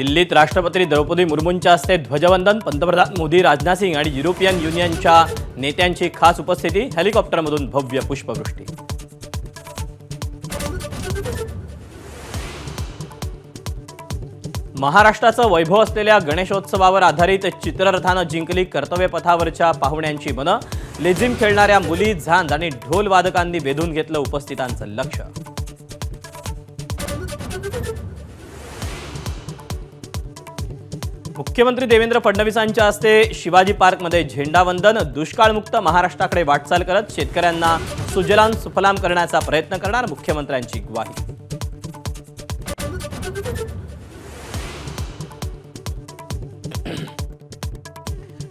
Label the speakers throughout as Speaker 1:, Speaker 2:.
Speaker 1: दिल्लीत राष्ट्रपती द्रौपदी मुर्मूंच्या हस्ते ध्वजवंदन, पंतप्रधान मोदी, राजनाथ सिंग आणि युरोपियन युनियनच्या नेत्यांची खास उपस्थिती, हेलिकॉप्टरमधून भव्य पुष्पवृष्टी. महाराष्ट्राचं वैभव असलेल्या गणेशोत्सवावर आधारित चित्ररथानं जिंकली कर्तव्यपथावरच्या पाहुण्यांची मनं. लेझिम खेळणाऱ्या मुली, झांज आणि ढोल वादकांनी वेधून घेतलं उपस्थितांचं लक्ष. मुख्यमंत्री देवेंद्र फडणवीसांच्या हस्ते शिवाजी पार्कमध्ये झेंडावंदन. दुष्काळमुक्त महाराष्ट्राकडे वाटचाल करत शेतकऱ्यांना सुजलाम सुफलाम करण्याचा प्रयत्न करणार, मुख्यमंत्र्यांची ग्वाही.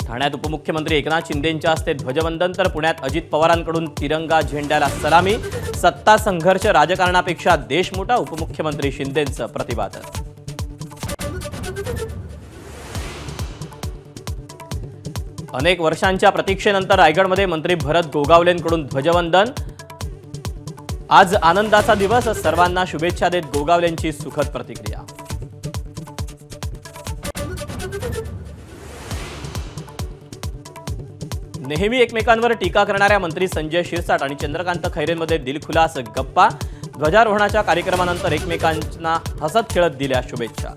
Speaker 1: ठाण्यात उपमुख्यमंत्री एकनाथ शिंदेंच्या हस्ते ध्वजवंदन, तर पुण्यात अजित पवारांकडून तिरंगा झेंड्याला सलामी. सत्ता संघर्ष राजकारणापेक्षा देश मोठा, उपमुख्यमंत्री शिंदेंचं प्रतिपादन. अनेक वर्षांच्या प्रतीक्षेनंतर रायगडमध्ये मंत्री भरत गोगावलेंकडून ध्वजवंदन. आज आनंदाचा दिवस, सर्वांना शुभेच्छा देत गोगावलेंची सुखद प्रतिक्रिया. नेहमी एकमेकांवर टीका करणाऱ्या मंत्री संजय शिरसाट आणि चंद्रकांत खैरेंमध्ये दिलखुलास गप्पा. ध्वजारोहणाच्या कार्यक्रमानंतर एकमेकांना हसत खेळत दिल्या शुभेच्छा.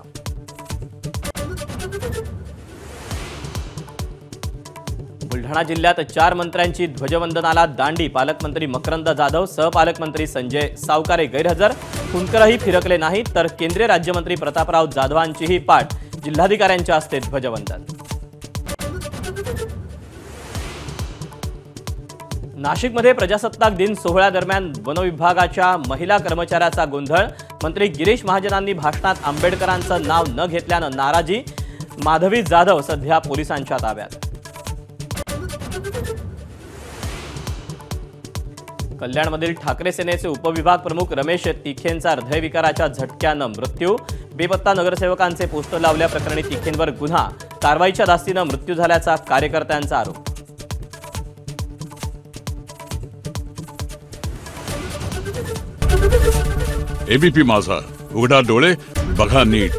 Speaker 1: बुलढाणा जिल्ह्यात 4 मंत्र्यांची ध्वजवंदनाला दांडी. पालकमंत्री मकरंद जाधव, सहपालकमंत्री संजय सावकारे गैरहजर. कुणकरही फिरकले नाहीत, तर केंद्रीय राज्यमंत्री प्रतापराव जाधवांचीही पाठ. जिल्हाधिकाऱ्यांच्या हस्ते ध्वजवंदन. नाशिकमध्ये प्रजासत्ताक दिन सोहळ्यादरम्यान वनविभागाच्या महिला कर्मचाऱ्याचा गोंधळ. मंत्री गिरीश महाजनांनी भाषणात आंबेडकरांचं नाव न घेतल्यानं नाराजी. माधवी जाधव सध्या पोलिसांच्या ताब्यात. कल्याणमधील ठाकरे सेनेचे उपविभाग प्रमुख रमेश तिखेंचा हृदयविकाराच्या झटक्यानं मृत्यू. बेपत्ता नगरसेवकांचे पोस्टर लावल्याप्रकरणी तिखेंवर गुन्हा. कारवाईच्या धास्तीनं मृत्यू झाल्याचा कार्यकर्त्यांचा आरोप.
Speaker 2: एबीपी माझा, उघडा डोळे बघा नीट.